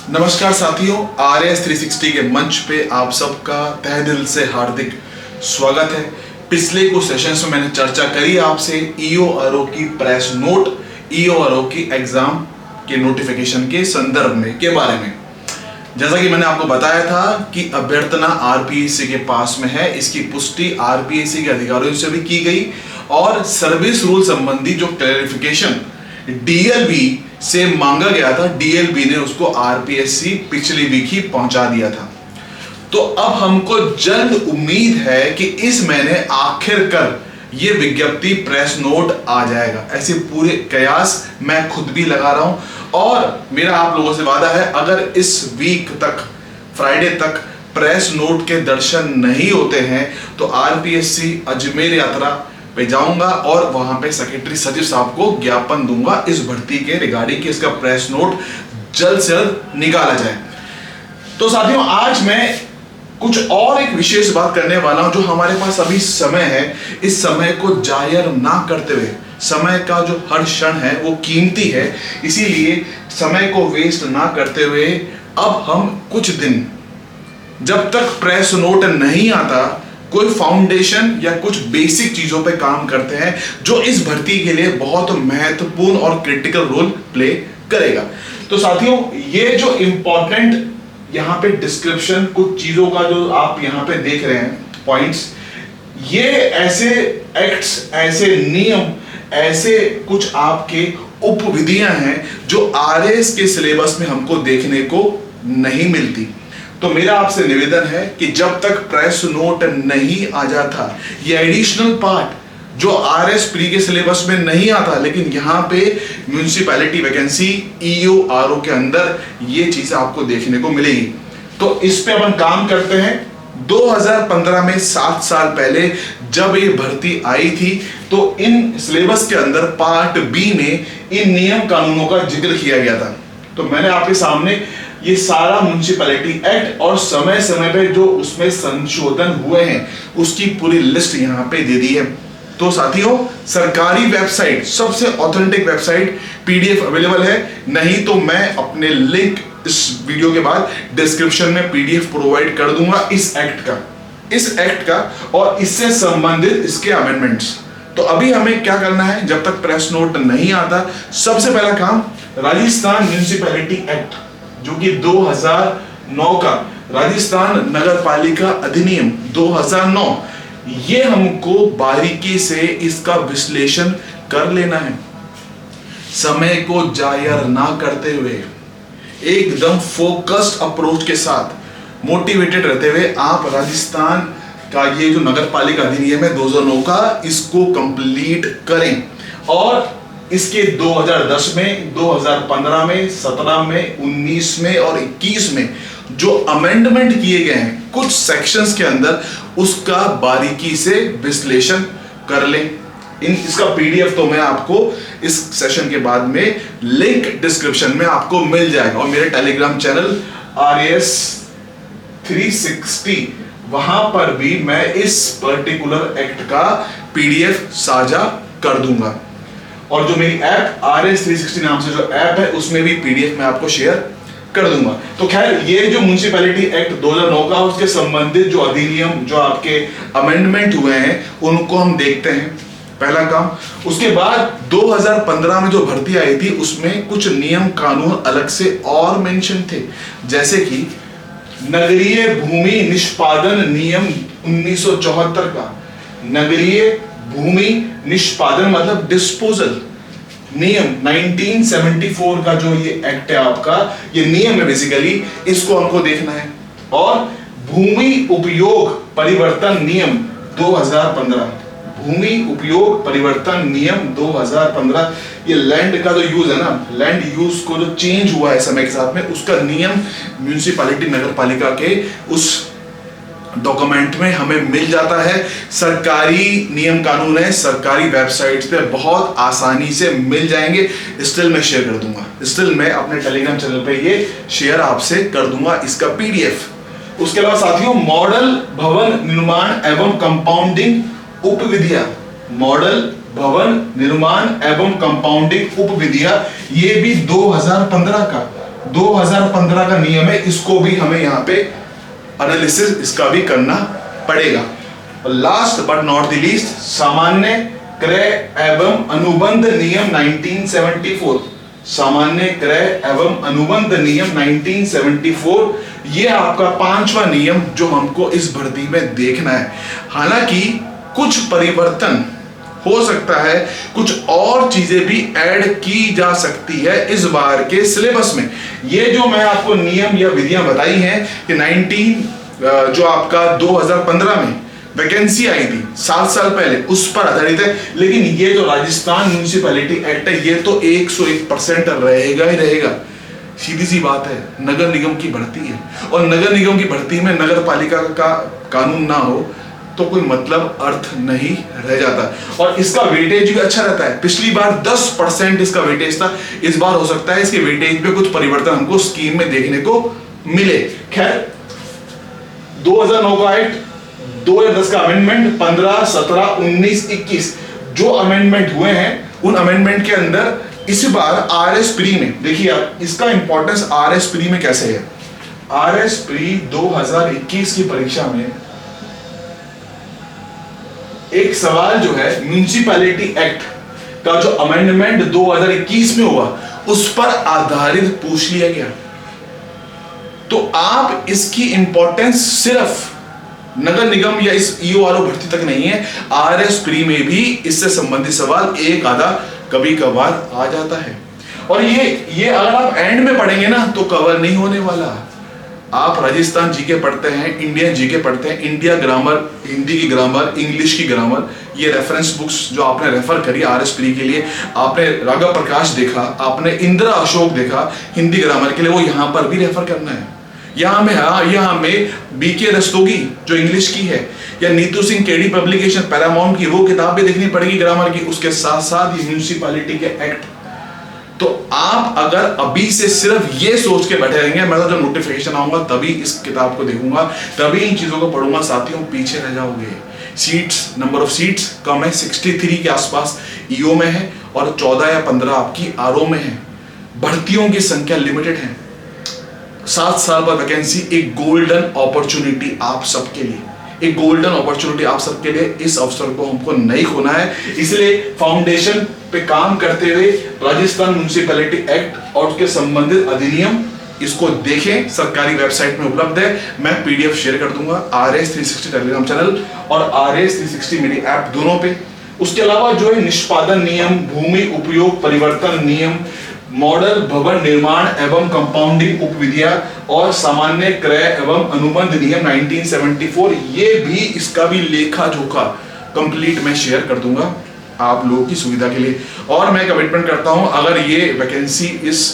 नमस्कार साथियों, RS 360 के मंच पे आप सबका तहे दिल से हार्दिक स्वागत है। पिछले कुछ सेशंस में मैंने चर्चा करी आपसे EORO की प्रेस नोट, EORO की एग्जाम के नोटिफिकेशन के संदर्भ में के बारे में। जैसा कि मैंने आपको बताया था कि अभ्यर्थना RPSC के पास में है, इसकी पुष्टि RPSC के अधिकारियों से भी की गई और सर्विस रूल संबंधी जो क्लैरिफिकेशन DLB से मांगा गया था, DLB ने उसको RPSC पिछली वीक ही पहुंचा दिया था। तो अब हमको जल्द उम्मीद है कि इस महीने आखिरकार ये विज्ञप्ति प्रेस नोट आ जाएगा। ऐसे पूरे कयास मैं खुद भी लगा रहा हूं और मेरा आप लोगों से वादा है, अगर इस वीक तक, फ्राइडे तक प्रेस नोट के दर्शन नहीं होते हैं तो RPSC अजमेर यात्रा पे जाऊंगा और वहां पे सेक्रेटरी सचिव साहब को ज्ञापन दूंगा इस भर्ती के रिगार्डिंग कि इसका प्रेस नोट जल्द से जल्द निकाला जाए। तो साथियों, आज मैं कुछ और एक विशेष बात करने वाला हूं। जो हमारे पास अभी समय है, इस समय को जाया ना करते हुए, समय का जो हर क्षण है वो कीमती है, इसीलिए समय को वेस्ट ना करते हुए अब हम कुछ दिन, जब तक प्रेस नोट नहीं आता, कोई फाउंडेशन या कुछ बेसिक चीजों पे काम करते हैं जो इस भर्ती के लिए बहुत महत्वपूर्ण और क्रिटिकल रोल प्ले करेगा। तो साथियों, ये जो इंपॉर्टेंट यहाँ पे डिस्क्रिप्शन कुछ चीजों का जो आप यहाँ पे देख रहे हैं पॉइंट्स, ये ऐसे एक्ट्स, ऐसे नियम, ऐसे कुछ आपके उपविधियां हैं जो RS के सिलेबस में हमको देखने को नहीं मिलती। तो मेरा आपसे निवेदन है कि जब तक प्रेस नोट नहीं आ जाता, ये एडिशनल पार्ट जो RS प्री के सिलेबस में नहीं आता, लेकिन यहाँ पे म्यूनिसिपैलिटी वैकेंसी EORO के अंदर ये चीजें आपको देखने को मिलेगी। तो इस पे अपन काम करते हैं। 2015 में 7 साल पहले जब ये भर्ती आई थी तो इन सिलेबस के अंदर पार्ट B में इन नियम कानूनों का जिक्र किया गया था। तो मैंने आपके सामने ये सारा म्युनिसिपैलिटी एक्ट और समय समय पे जो उसमें संशोधन हुए हैं उसकी पूरी लिस्ट यहाँ पे दे दी है। तो साथियों, सरकारी वेबसाइट, सबसे ऑथेंटिक वेबसाइट PDF अवेलेबल है, नहीं तो मैं अपने लिंक इस वीडियो के बाद डिस्क्रिप्शन में PDF प्रोवाइड कर दूंगा इस एक्ट का और इससे संबंधित इसके अमेंडमेंट्स। तो अभी हमें क्या करना है, जब तक प्रेस नोट नहीं आता, सबसे पहला काम राजस्थान म्युनिसिपैलिटी एक्ट जो कि 2009 का राजस्थान नगर पालिका अधिनियम 2009, ये हमको बारीकी से इसका विश्लेषण कर लेना है। समय को जाया ना करते हुए, एकदम फोकस्ड अप्रोच के साथ, मोटिवेटेड रहते हुए आप राजस्थान का ये जो नगर पालिका अधिनियम है 2009 का, इसको कंप्लीट करें। और इसके 2010 में, 2015 में, 17 में, 19 में और 21 में जो अमेंडमेंट किए गए हैं कुछ सेक्शंस के अंदर, उसका बारीकी से विश्लेषण कर लें। इसका PDF तो मैं आपको इस सेशन के बाद में लिंक डिस्क्रिप्शन में आपको मिल जाएगा और मेरे टेलीग्राम चैनल RS 360, वहां पर भी मैं इस पर्टिकुलर एक्ट का PDF साझा कर दूंगा। और जो मेरी ऐप RS 360 नाम से जो ऐप है, उसमें भी PDF मैं आपको शेयर कर दूंगा। तो खैर, ये जो म्युनिसिपैलिटी एक्ट 2009 का, उसके संबंधित जो अधिनियम, जो आपके अमेंडमेंट हुए हैं, उनको हम देखते हैं, पहला काम। उसके बाद 2015 में जो भर्ती आई थी उसमें कुछ नियम कानून अलग से और मेंशन थे, जैसे कि नगरीय भूमि निष्पादन नियम 1974 का, नगरीय भूमि निष्पादन मतलब डिस्पोजल नियम 1974 का जो ये एक्ट है आपका, ये नियम है बेसिकली, इसको हमको देखना है। और भूमि उपयोग परिवर्तन नियम 2015, भूमि उपयोग परिवर्तन नियम 2015, ये लैंड का जो यूज है ना, लैंड यूज को जो चेंज हुआ है समय के साथ में, उसका नियम म्युनिसिपैलिटी नगर पालिका के उस डॉक्यूमेंट में हमें मिल जाता है। सरकारी नियम कानून है, सरकारी वेबसाइट्स पे बहुत आसानी से मिल जाएंगे। स्टिल मैं शेयर कर दूंगा, स्टिल मैं अपने टेलीग्राम चैनल पे ये शेयर आपसे कर दूंगा इसका PDF। उसके अलावा साथियों, मॉडल भवन निर्माण एवं कंपाउंडिंग उपविधियां, मॉडल भवन निर्माण एवं कंपाउंडिंग उपविधियां, ये भी 2015 का 2015 का नियम है, इसको भी हमें यहाँ पे एनालिसिस इसका भी करना पड़ेगा। Last but not the least, सामान्य क्रय एवं अनुबंध नियम 1974, सामान्य क्रय एवं अनुबंध नियम 1974, ये आपका 5वां नियम जो हमको इस भर्ती में देखना है। हालांकि कुछ परिवर्तन हो सकता है, कुछ और चीजें भी ऐड की जा सकती है इस बार के सिलेबस में। ये जो मैं आपको नियम या विधियां बताई हैं कि जो आपका 2015 में वैकेंसी आई थी 7 साल पहले, उस पर आधारित है। लेकिन ये जो राजस्थान म्यूनिसिपैलिटी एक्ट है, ये तो 101% रहेगा ही रहेगा। सीधी सी बात है, नगर निगम की भर्ती है, और नगर निगम की भर्ती में नगर पालिका का कानून ना हो तो कोई मतलब अर्थ नहीं रह जाता। और इसका वेटेज भी अच्छा रहता है। पिछली बार 10% इसका वेटेज था, इस बार हो सकता है इसके वेटेज में कुछ परिवर्तन हमको स्कीम में देखने को मिले। खैर, 2009 का एक्ट, 2010 का अमेंडमेंट, 15, 17, 19, 21 जो अमेंडमेंट हुए हैं, उन अमेंडमेंट के अंदर इस बार आरएस प्री में देखिए आप, इसका इंपॉर्टेंस आरएस प्री में कैसे है। आरएस प्री 2021 की परीक्षा में एक सवाल जो है म्यूनिसिपैलिटी एक्ट का जो अमेंडमेंट 2021 में हुआ, उस पर आधारित पूछ लिया गया। तो आप इसकी इंपॉर्टेंस सिर्फ नगर निगम या इस ईओआरओ भर्ती तक नहीं है, आरएस प्री में भी इससे संबंधित सवाल एक आधा कभी कभार आ जाता है। और ये अगर आप एंड में पढ़ेंगे ना तो कवर नहीं होने वाला। आप राजस्थान जीके पढ़ते हैं, इंडियन जीके पढ़ते हैं, इंडिया ग्रामर, हिंदी की ग्रामर, इंग्लिश की ग्रामर, ये रेफरेंस बुक्स जो आपने रेफर करी आरएस प्री के लिए, आपने राघव प्रकाश देखा, आपने इंदिरा अशोक देखा हिंदी ग्रामर के लिए, वो यहाँ पर भी रेफर करना है। यहाँ में बीके रस्तोगी जो इंग्लिश की है, या Neetu Singh KD publication Paramount की वो किताब भी देखनी पड़ेगी ग्रामर की, उसके साथ साथ ये म्यूनिसिपैलिटी के एक्ट। तो आप अगर अभी से सिर्फ ये सोच के बैठे रहेंगे मैं तो जब नोटिफिकेशन आऊंगा तभी इस किताब को देखूंगा, तभी इन चीजों को पढ़ूंगा, साथियों पीछे रह जाओगे। सीट्स, नंबर ऑफ सीट्स कम है, 63 के आसपास ईओ में है और 14 या 15 आपकी आरओ में है। भर्तियों की संख्या लिमिटेड है। 7 साल बाद वैकेंसी, एक गोल्डन अपॉर्चुनिटी आप सबके लिए, एक गोल्डन अपॉर्चुनिटी आप सबके लिए। इस अवसर को हमको नहीं खोना है, इसलिए फाउंडेशन पे काम करते हुए राजस्थान म्यूनिसिपैलिटी एक्ट और उसके संबंधित अधिनियम इसको देखें, सरकारी वेबसाइट में उपलब्ध है। मैं पीडीएफ शेयर कर दूंगा RS 360 टेलीग्राम चैनल और RS 360 मेरी ऐप दोनों पे। उसके अलावा जो है निष्पादन नियम, भूमि उपयोग परिवर्तन नियम, मॉडल भवन निर्माण एवं कंपाउंडिंग उपविधियां और सामान्य क्रय एवं अनुबंध नियम 1974, ये भी इसका भी लेखा जोखा कंप्लीट मैं शेयर कर दूंगा आप लोगों की सुविधा के लिए। और मैं कमिटमेंट करता हूं, अगर ये वैकेंसी इस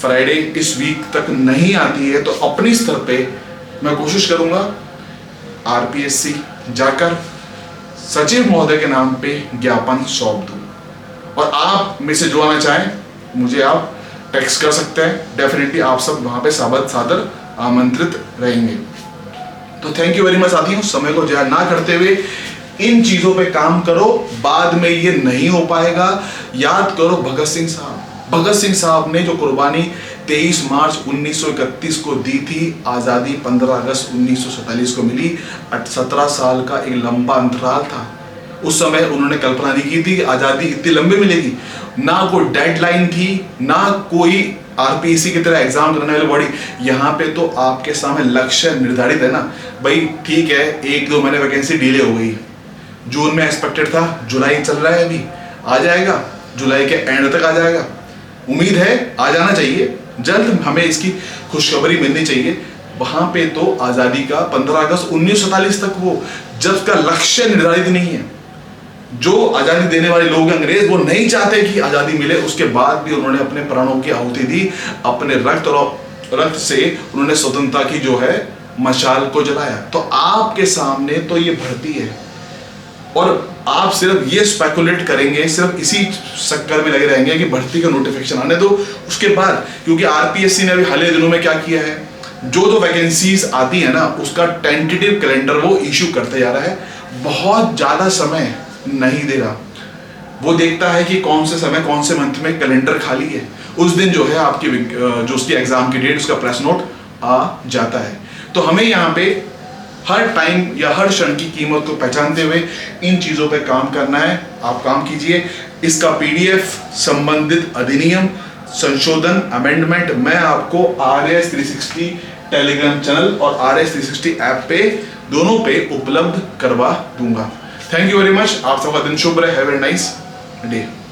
फ्राइडे इस वीक तक नहीं आती है तो अपनी स्तर पे मैं कोशिश करूंगा आरपीएससी जाकर सचिव महोदय के नाम पे ज्ञापन सौंप दूं। और आप मेरे से जुड़ना चाहें मुझे आप टेक्स्ट कर सकते हैं, डेफिनेटली आप सब वहां पे सादर आमंत्रित रहेंगे। तो थैंक यू वेरी मच साथियों, समय को जाया ना करते हुए इन चीजों पे काम करो, बाद में ये नहीं हो पाएगा। याद करो भगत सिंह साहब ने जो कुर्बानी 23 मार्च 1931 को दी थी, आजादी 15 अगस्त 1947 को मिली। 17 साल का एक लंबा अंतराल था। उस समय उन्होंने कल्पना नहीं की थी कि आजादी इतनी लंबी मिलेगी। ना कोई डेडलाइन थी, ना कोई आरपीएससी की तरह एग्जाम करने वाली बॉडी। यहाँ पे तो आपके सामने लक्ष्य निर्धारित है ना भाई। ठीक है, 1-2 महीने वैकेंसी डिले हो गई, जून में एक्सपेक्टेड था, जुलाई चल रहा है, अभी आ जाएगा, जुलाई के एंड तक आ जाएगा। उम्मीद है आ जाना चाहिए, जल्द हमें इसकी खुशखबरी मिलनी चाहिए। वहां पे तो आजादी का 15 अगस्त 1947 तक वो जब का लक्ष्य निर्धारित नहीं है। जो आजादी देने वाले लोग अंग्रेज, वो नहीं चाहते कि आजादी मिले, उसके बाद भी उन्होंने अपने प्राणों की आहुति दी। अपने रक्त से उन्होंने स्वतंत्रता की जो है मशाल को जलाया। तो आपके सामने तो ये भर्ती है और आप सिर्फ ये स्पेकुलेट करेंगे, सिर्फ इसी चक्कर में लगे रहेंगे कि भर्ती का नोटिफिकेशन आने दो। उसके बाद क्योंकि आरपीएससी ने अभी हाल ही दिनों में क्या किया है, जो वैकेंसीज आती है ना उसका टेंटेटिव कैलेंडर वो इश्यू करते जा रहा है। बहुत ज्यादा समय नहीं दे रहा, वो देखता है कि कौन से समय कौन से मंथ में कैलेंडर खाली है, उस दिन जो है आपकी जो उसकी एग्जाम की डेट, उसका प्रेस नोट आ जाता है। तो हमें यहाँ पे हर टाइम या हर क्षण की कीमत को पहचानते हुए इन चीजों पे काम करना है। आप काम कीजिए। इसका पीडीएफ, संबंधित अधिनियम, संशोधन, अमेंडमेंट मैं आपको RS 360 टेलीग्राम चैनल और RS 360 ऐप पे, दोनों पे उपलब्ध करवा दूंगा। Thank you very much. आप सबका दिन शुभ रहे। Have a nice day.